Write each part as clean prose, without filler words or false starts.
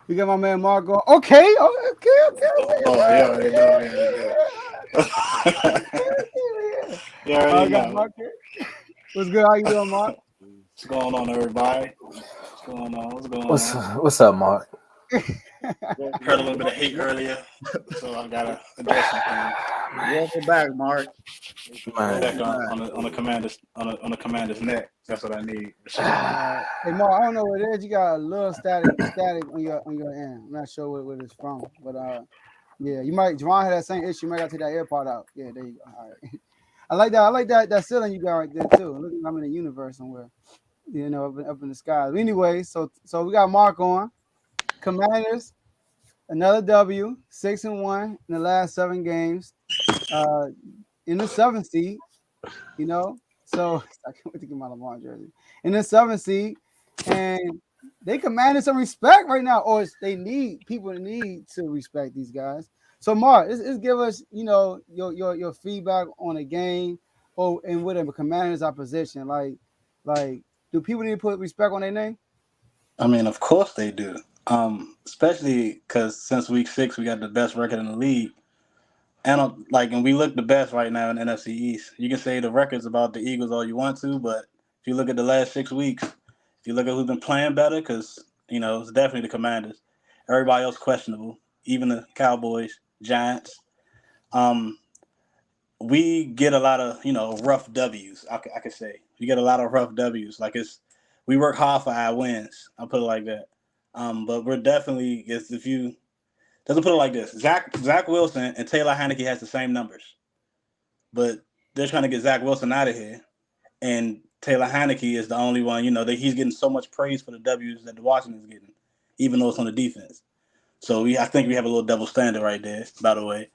We got my man Mark going. Okay, okay. Oh, you already know, man. You I already got know. Mark here. What's good? How you doing, Mark? What's going on, everybody? What's going on? What's going What's on? what's up, Mark? Heard a little bit of hate earlier, so I gotta address some things. Welcome back, Mark. Respect Man, Welcome back. on the commander's on the commander's neck. That's what I need. Respect. Hey Mark, I don't know what it is. You got a little static on your end. I'm not sure what it's from, but yeah, you might. Javon had that same issue. You might got to take that AirPod out. Yeah, there you go. All right. I like that. I like that ceiling you got right there too. Look, I'm in the universe somewhere. You know, up in the sky. Anyway, so we got Mark on. Commanders, another W, 6-1 in the last 7 games. Uh, in the 7th seed. You know, so I can't wait to get my Lamar jersey in the 7th seed, and they commanded some respect right now, or they need people need to respect these guys. So Mark, let's give us your feedback on the game, or and what the Commanders' opposition like. Do people need to put respect on their name? I mean, of course they do. Especially because since week 6 we got the best record in the league, and and we look the best right now in the NFC East. You can say the records about the Eagles all you want to, but if you look at the last 6 weeks, if you look at who's been playing better, because it's definitely the Commanders. Everybody else questionable, even the Cowboys, Giants. Um, we get a lot of rough W's. I could say we get a lot of rough W's. We work hard for our wins. I'll put it like that. But we're definitely if you doesn't put it like this. Zach Wilson and Taylor Heineke has the same numbers, but they're trying to get Zach Wilson out of here, and Taylor Heineke is the only one. That he's getting so much praise for the W's that the Washington's getting, even though it's on the defense. So I think we have a little double standard right there. By the way,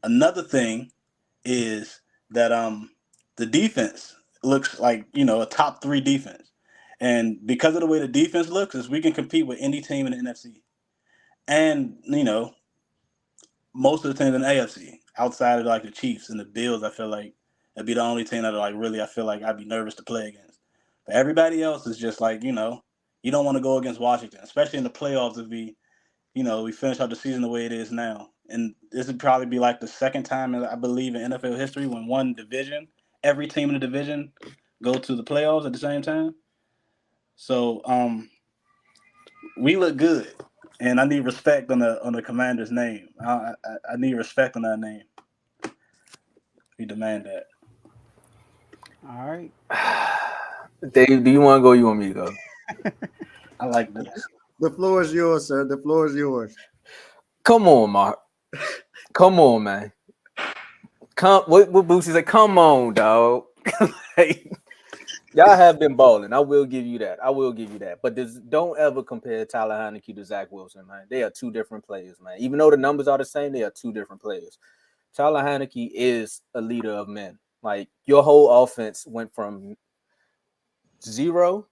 another thing is that the defense looks like a top 3 defense, and because of the way the defense looks, is we can compete with any team in the NFC, and most of the teams in the AFC outside of like the Chiefs and the Bills. I feel like it'd be the only team that I feel like I'd be nervous to play against. But everybody else is just like you don't want to go against Washington, especially in the playoffs if we finish out the season the way it is now. And this would probably be like the second time I believe in NFL history when one division, every team in the division, go to the playoffs at the same time. So we look good, and I need respect on the commander's name. I need respect on that name. We demand that. All right. Dave, do you want to go? You want me to go? I like this. The floor is yours, sir. The floor is yours. Come on, Mark. Come on, man. Come. What Boosie said? Come on, dog. Like, y'all have been balling. I will give you that. I will give you that. But don't ever compare Tyler Heineke to Zach Wilson, man. They are two different players, man. Even though the numbers are the same, they are two different players. Tyler Heineke is a leader of men. Like, your whole offense went from 0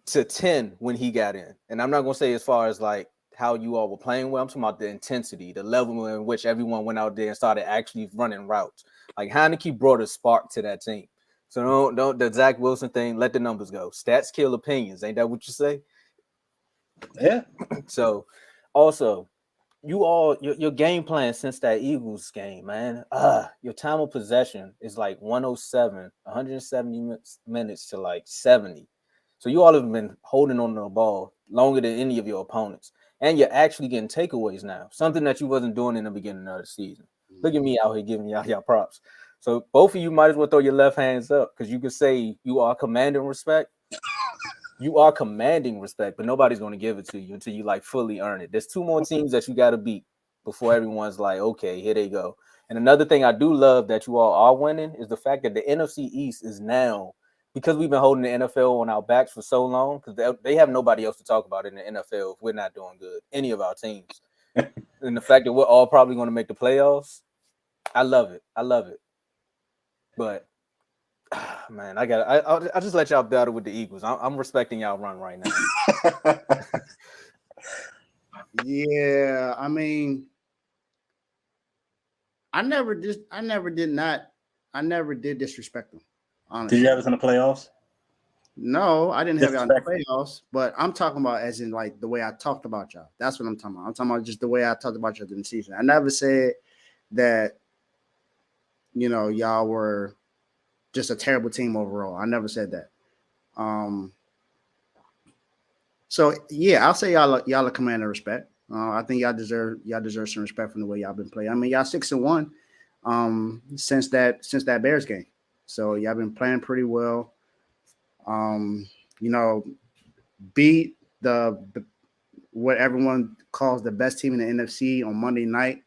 to 10 when he got in. And I'm not going to say as far as like how you all were playing well. I'm talking about the intensity, the level in which everyone went out there and started actually running routes. Like, Heineke brought a spark to that team. So don't the Zach Wilson thing, let the numbers go. Stats kill opinions. Ain't that what you say? Yeah. So also, your game plan since that Eagles game, man. Your time of possession is like 107, 170 minutes to like 70. So you all have been holding on to the ball longer than any of your opponents. And you're actually getting takeaways now, something that you wasn't doing in the beginning of the season. Look at me out here giving y'all props. So both of you might as well throw your left hands up, because you could say you are commanding respect. You are commanding respect, but nobody's going to give it to you until you like fully earn it. There's 2 more teams that you got to beat before everyone's like, okay, here they go. And another thing I do love that you all are winning is the fact that the NFC East is now, because we've been holding the NFL on our backs for so long, because they have nobody else to talk about in the NFL if we're not doing good, any of our teams. And the fact that we're all probably going to make the playoffs, I love it. I love it. But man, I just let y'all battle with the Eagles. I'm respecting y'all run right now. Yeah, I mean, I never did disrespect them. Did you Honestly, have us in the playoffs? No, I didn't have y'all in the Disrespectful. playoffs, but I'm talking about as in like the way I talked about y'all. That's what I'm talking about. I'm talking about just the way I talked about y'all during the season. I never said that, y'all were just a terrible team overall. I never said that. So yeah, I'll say y'all are commanding respect. I think y'all deserve some respect from the way y'all been playing. I mean, y'all 6-1 since that Bears game. So y'all been playing pretty well. You know, beat the what everyone calls the best team in the NFC on Monday night.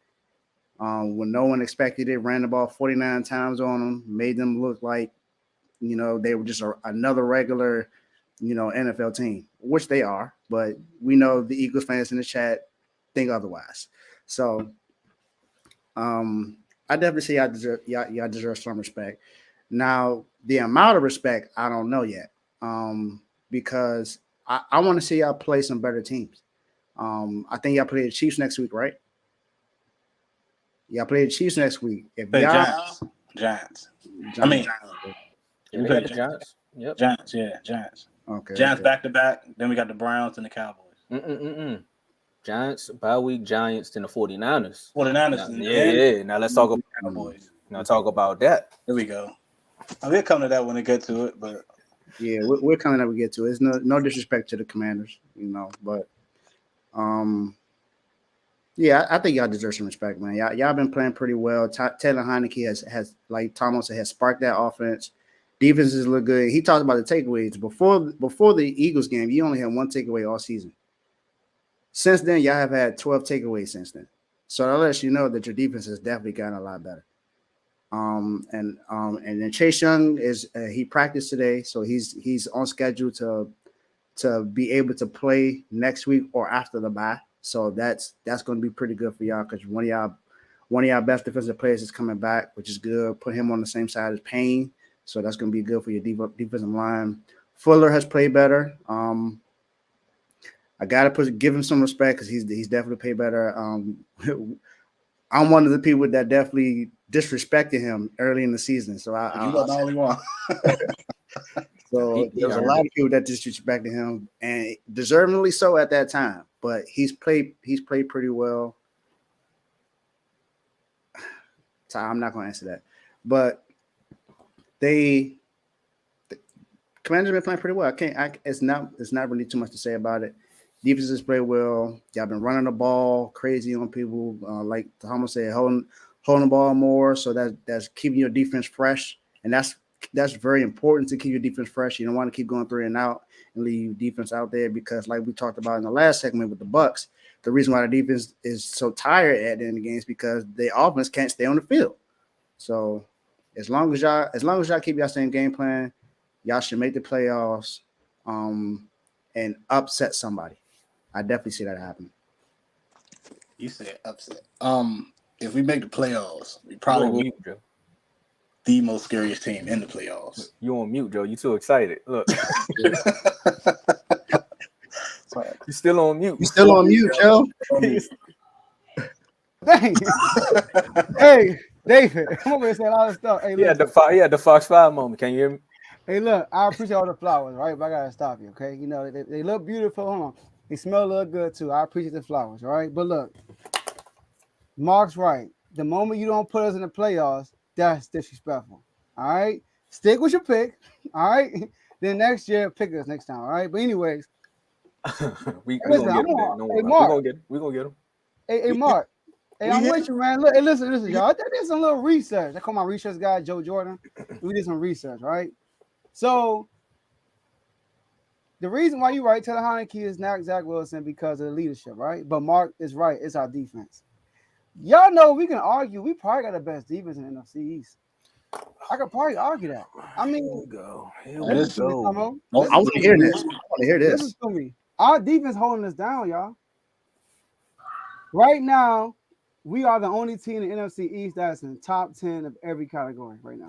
When no one expected it, ran the ball 49 times on them, made them look like, they were just another regular, NFL team, which they are. But we know the Eagles fans in the chat think otherwise. So I definitely say y'all deserve some respect. Now, the amount of respect, I don't know yet, because I want to see y'all play some better teams. I think y'all play the Chiefs next week, right? Y'all play the Chiefs next week. If The y'all Giants. I mean, Yeah, we they got played the Giants. Yep. Giants. Yeah, Giants. okay, Giants back to back. Then we got the Browns and the Cowboys. Giants, bye week, Giants, then the 49ers. 49ers. Now, yeah. Now let's talk about Cowboys. that. Here we go. We'll come to that when we get to it, but yeah, we're coming up. We get to it. It's no disrespect to the Commanders, but yeah, I think y'all deserve some respect, man. Y'all been playing pretty well. Taylor Heineke has like Thomas said, has sparked that offense. Defenses look good. He talked about the takeaways before the Eagles game. You only had one takeaway all season. Since then, y'all have had 12 takeaways since then. So that lets you know that your defense has definitely gotten a lot better. And then Chase Young he practiced today, so he's on schedule to be able to play next week or after the bye. So that's going to be pretty good for y'all because one of y'all best defensive players is coming back, which is good. Put him on the same side as Payne, so that's going to be good for your defensive line. Fuller has played better. I gotta give him some respect because he's definitely played better. I'm one of the people that definitely disrespected him early in the season, so you're not the only one. So there's a lot of people that disrespected him, and deservedly so at that time. But he's played pretty well. So I'm not going to answer that. But the Commanders have been playing pretty well. It's not really too much to say about it. Defenses play well. Y'all been running the ball crazy on people, like Thomas said, holding the ball more. So that's keeping your defense fresh, and that's very important to keep your defense fresh. You don't want to keep going 3 and out and leave defense out there because, like we talked about in the last segment with the Bucs, the reason why the defense is so tired at the end of the game is because the offense can't stay on the field. So as long as y'all keep y'all same game plan, y'all should make the playoffs and upset somebody. I definitely see that happening. You said upset. If we make the playoffs, we probably will mute, Joe. The most scariest team in the playoffs. You on mute, Joe. You too excited. Look. You still on mute. You still on mute, Joe? Dang. Hey, David, I'm over here saying all this stuff. Hey, look. The Fox 5 moment. Can you hear me? Hey, look, I appreciate all the flowers, right? But I gotta stop you, okay? They look beautiful. Hold on. They smell a little good too. I appreciate the flowers, right? But look, Mark's right. The moment you don't put us in the playoffs, that's disrespectful. All right? Stick with your pick. All right? Then next year, pick us next time. All right? But anyways. We're gonna get him. Hey, Mark. Hey, I'm with you, man. Look, hey, listen, y'all. I did some little research. I call my research guy Joe Jordan. We did some research, right? So the reason why you right, Taylor Heineke is not Zach Wilson because of the leadership, right? But Mark is right. It's our defense. Y'all know we can argue. We probably got the best defense in the NFC East. I could probably argue that. I mean, here we go. I want to hear this. Listen to me. Our defense holding us down, y'all. Right now, we are the only team in the NFC East that's in top 10 of every category right now.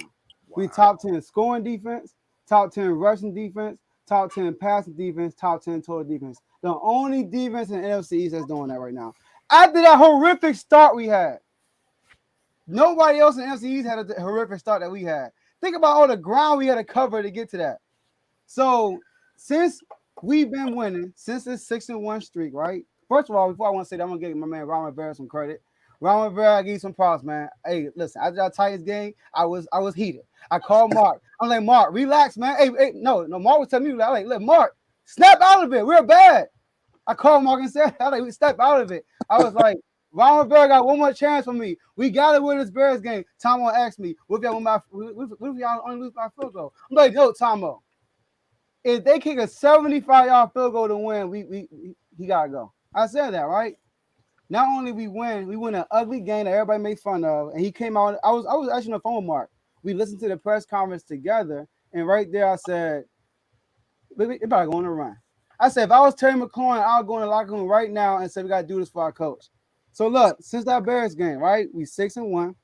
Wow. We top 10 scoring defense, top 10 rushing defense, top 10 passing defense, top 10 total defense. The only defense in the NFC East that's doing that right now. After that horrific start we had, nobody else in the NFC East had a horrific start that we had. Think about all the ground we had to cover to get to that. So since we've been winning since this 6-1 streak, right? First of all, before I want to say that, I'm gonna give my man Ron Rivera some credit. Ron Rivera, I give you some props, man. Hey, listen, after that Titans game, I was heated. I called Mark. I'm like, Mark, relax, man. Hey, no, Mark was telling me, like, look, Mark, snap out of it. We're bad. I called Mark and said, I like, we step out of it. I was like, Ron Rivera got one more chance for me. We got to win this Bears game. Tomo asked me, what if y'all only lose by field goal? I'm like, no, Tomo. If they kick a 75-yard field goal to win, he gotta go. I said that, right? Not only we win an ugly game that everybody made fun of, and he came out. I was actually on the phone with Mark. We listened to the press conference together, and right there I said, "Baby, it better go on a run." I said, if I was Terry McLaurin, I'll go in the locker room right now and say we gotta do this for our coach. So look, since that Bears game, right? We 6-1.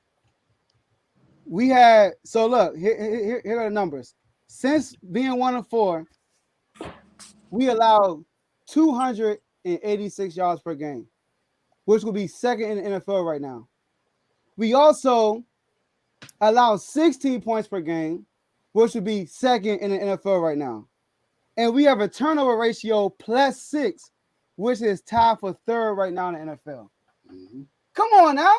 We had look here are the numbers. Since being 1-4, we allowed 286 yards per game, which will be second in the NFL right now. We also allow 16 points per game, which would be second in the NFL right now. And we have a turnover ratio +6, which is tied for third right now in the NFL. Mm-hmm. Come on now.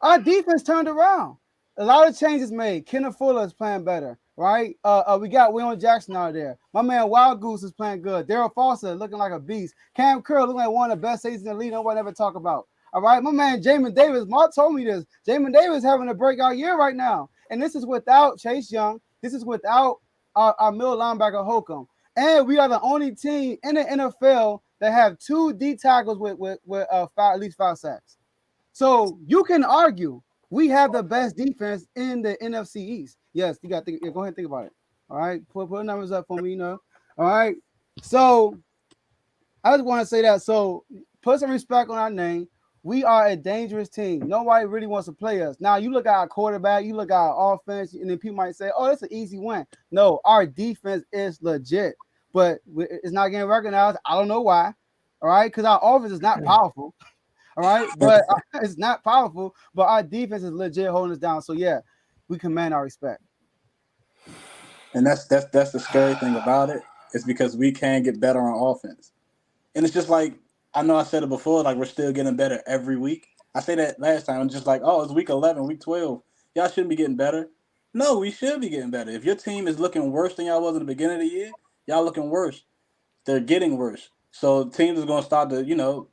Our defense turned around. A lot of changes made. Kenneth Fuller is playing better, right? We got William Jackson out there. My man Wild Goose is playing good. Daryl Foster looking like a beast. Cam Curl looking like one of the best safeties in the league. Nobody ever talk about. All right, my man Jamin Davis. Mark told me this. Jamin Davis having a breakout year right now, and this is without Chase Young. This is without our middle linebacker Holcomb. And we are the only team in the NFL that have 2 D tackles with at least 5 sacks. So you can argue we have the best defense in the NFC East. Yes, you got to think. Go ahead and think about it. All right, put the numbers up for me, All right. So I just want to say that. So put some respect on our name. We are a dangerous team. Nobody really wants to play us. Now, you look at our quarterback, you look at our offense, and then people might say, oh, that's an easy win. No, our defense is legit, but it's not getting recognized. I don't know why, all right, because our offense is not powerful, all right, but it's not powerful, but our defense is legit holding us down. So, yeah, we command our respect. And that's the scary thing about it, is because we can get better on offense. And it's just like, I know I said it before, like we're still getting better every week. I said that last time. I'm just like, oh, it's week 11, week 12. Y'all shouldn't be getting better. No, we should be getting better. If your team is looking worse than y'all was in the beginning of the year, y'all looking worse. They're getting worse. So teams are going to start to,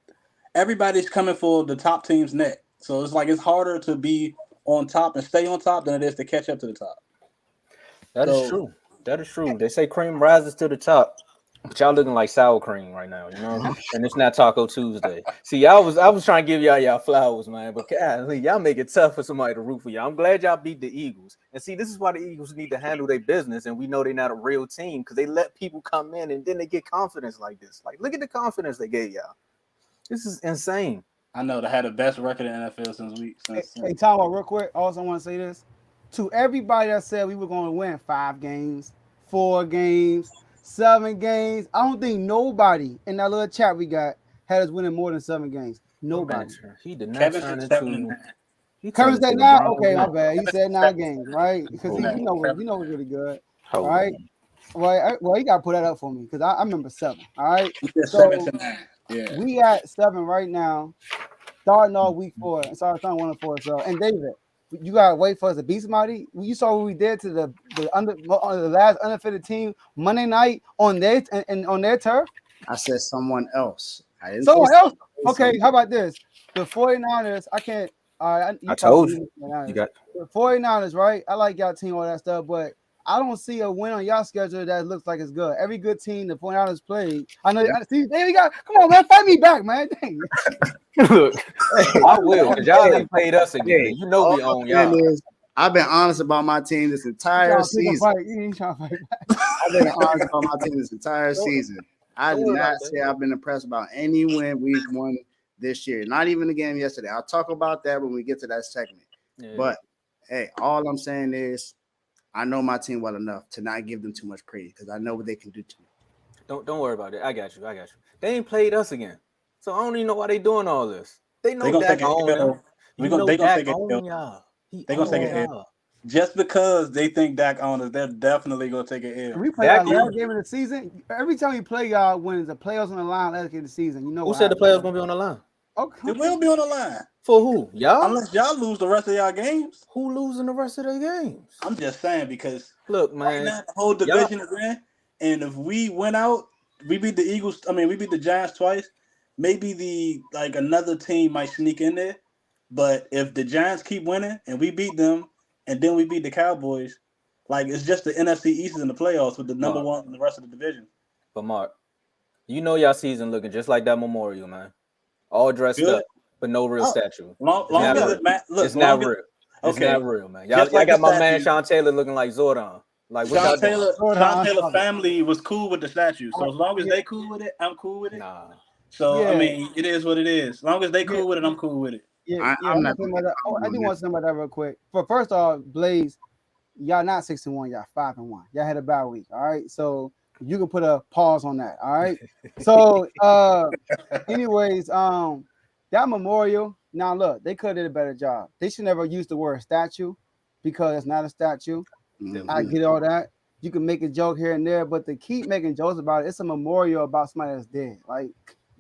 everybody's coming for the top team's neck. So it's like it's harder to be on top and stay on top than it is to catch up to the top. That is true. That is true. They say cream rises to the top. But y'all looking like sour cream right now, and it's not Taco Tuesday. See, I was trying to give y'all flowers, man, but y'all make it tough for somebody to root for y'all. I'm glad y'all beat the Eagles. And see, this is why the Eagles need to handle their business, and we know they're not a real team because they let people come in and then they get confidence like this. Like, look at the confidence they gave y'all. This is insane. I know they had the best record in the NFL since. Hey, Tom, real quick. Also, I want to say this to everybody that said we were going to win 5 games, 4 games, 7 games. I don't think nobody in that little chat we got had us winning more than 7 games. Nobody. He did not Kevin turn said into. Kevin said 9. Okay, my bad. He said 9 games, right? Because he knows really good. All right. Well, he got to put that up for me because I remember 7. All right. So 7-9. Yeah. We at 7 right now, starting off week 4 and starting 1-4. So, and David, you gotta wait for us to beat somebody. You saw what we did to the last undefeated team Monday night on their turf. I said someone else. I didn't someone say else. Okay, how about this? The 49ers. I can't. I told you. You got the 49ers, right? I like y'all team, all that stuff, but I don't see a win on y'all schedule that looks like it's good. Every good team the 49ers played. I know. Yeah. See, there you go. Come on, man. Fight me back, man. Dang. Look, I will, because y'all ain't played us again. Hey, you know we own y'all. I've been honest about my team this entire season. I've been honest about my team this entire season. I did not say I've been impressed about any win we've won this year. Not even the game yesterday. I'll talk about that when we get to that segment. Yeah. But, hey, all I'm saying is I know my team well enough to not give them too much praise because I know what they can do to me. Don't worry about it. I got you. They ain't played us again. So I don't even know why they doing all this. They know Dak own them. They're gonna take it. just because they think Dak owns us, they're definitely gonna take an L. We play Dak our last is- game of the season. Every time we play y'all, when the players on the line last game of the season, you know Who what said the happens. players gonna be on the line? Okay. It will be on the line For who? Y'all? unless y'all lose the rest of y'all games. Who losing the rest of their games? I'm just saying because Look, right man. now the whole division is in, and if we win out, we beat the Eagles. I mean, we beat the Giants twice. Maybe another team might sneak in there, but if the Giants keep winning and we beat them, and then we beat the Cowboys, it's just the NFC East in the playoffs with the number one in the rest of the division. But Mark, you know y'all season looking just like that memorial, man. All dressed Good. up, but no real statue. Long not as real. it ma- look, It's not long as- real. It's Okay. not real, man. Y'all, Just y'all like got the my man statue. Sean Taylor looking like Zordon. Like what y'all Sean doing? Taylor family was cool with the statue, so as long as they cool with it, I'm cool with it. Nah. So I Yeah. mean, it is what it is. As long as they cool with it, I'm cool with it. Yeah, I'm not. I do want to say about that real quick. First off, Blaze, y'all not 6-1, y'all 5-1. Y'all had a bad week. All right, so you can put a pause on that. All right. So, anyways, that memorial. Now look, they could have did a better job. They should never use the word statue because it's not a statue. Mhm. I get all that. You can make a joke here and there, but to keep making jokes about it, it's a memorial about somebody that's dead. Like,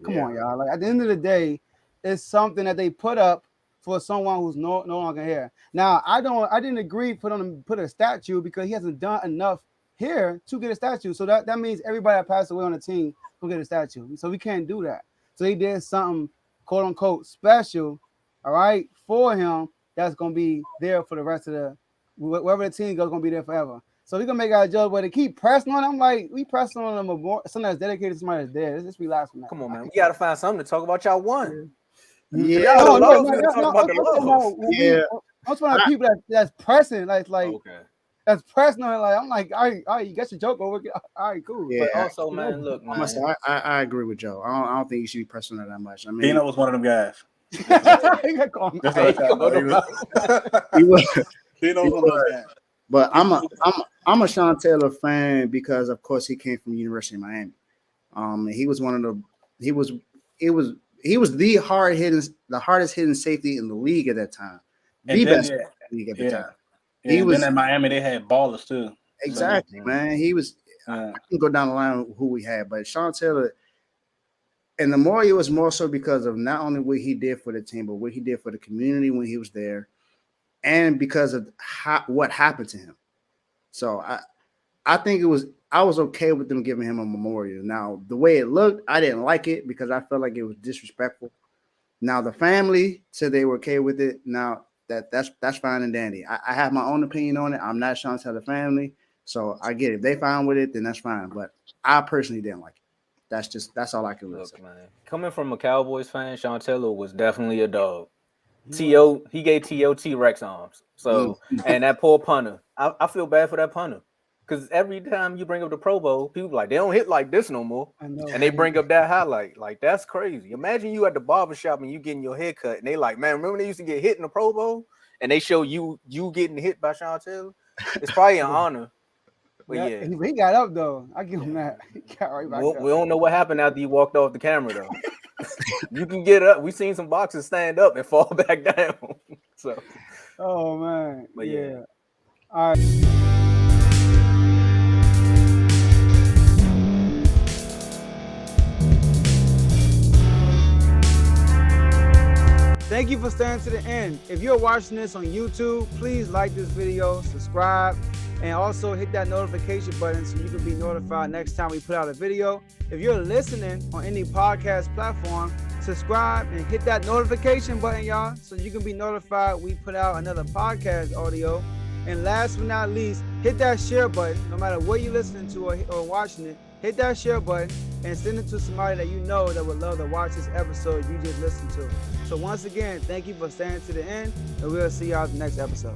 come on, y'all. Like at the end of the day, it's something that they put up for someone who's no longer here. Now, I didn't agree put a statue because he hasn't done enough here to get a statue. So that means everybody that passed away on the team will get a statue. So we can't do that. So he did something quote unquote special, all right, for him that's gonna be there for the rest of wherever the team goes, gonna be there forever. So we're gonna make our joke, but to keep pressing on, I'm like, we pressing on them something that's dedicated to somebody that's dead. Let's just relax from that. Come on, man. We gotta find something to talk about. Y'all won. Yeah. Y'all No, talk about the loss. Yeah. I'm talking about people that's pressing, like Okay. that's pressing on it. Like I'm like, all right, you got your joke over. All right, cool. Yeah. But also, man, look, I must man. say, I agree with Joe. I don't think you should be pressing on that much. I mean, Dino was one of them guys. You gotta call him That's out. what I thought. he was, Dino was one of those guys. but I'm a Sean Taylor fan because of course he came from the University of Miami. And he was one of the he was the hardest hitting safety in the league at that time. And The then, best in the league at the yeah. time. Yeah, He and was- then in Miami they had ballers too. Exactly, man. He was. I can go down the line of who we had, but Sean Taylor, and the more it was more so because of not only what he did for the team, but what he did for the community when he was there, and because of what happened to him. So I think I was okay with them giving him a memorial. Now the way it looked, I didn't like it because I felt like it was disrespectful. Now the family said they were okay with it. Now that's fine and dandy. I have my own opinion on it. I'm not Sean Taylor family. So I get it. If they fine with it, then that's fine. But I personally didn't like it. That's all I can really say. Look, man. Coming from a Cowboys fan, Sean Taylor was definitely a dog. T.O. He gave T.O. T-Rex arms. So and that poor punter. I feel bad for that punter. Because every time you bring up the Pro Bowl, people like they don't hit like this no more. I know. And they bring up that highlight. Like that's crazy. Imagine you at the barbershop and you getting your hair cut and they like, man, remember they used to get hit in the Pro Bowl? And they show you getting hit by Sean Taylor? It's probably an honor. But yeah. He got up though. I give him that. He got right back up. We don't know what happened after you walked off the camera though. You can get up. We've seen some boxers stand up and fall back down. So Oh man. But yeah. yeah. All right. Thank you for staying to the end. If you're watching this on YouTube, please like this video, subscribe, and also hit that notification button so you can be notified next time we put out a video. If you're listening on any podcast platform, subscribe and hit that notification button, y'all, so you can be notified we put out another podcast audio. And last but not least, hit that share button. No matter what you're listening to or watching it, hit that share button and send it to somebody that you know that would love to watch this episode you just listened to. So once again, thank you for staying to the end, and we'll see y'all at the next episode.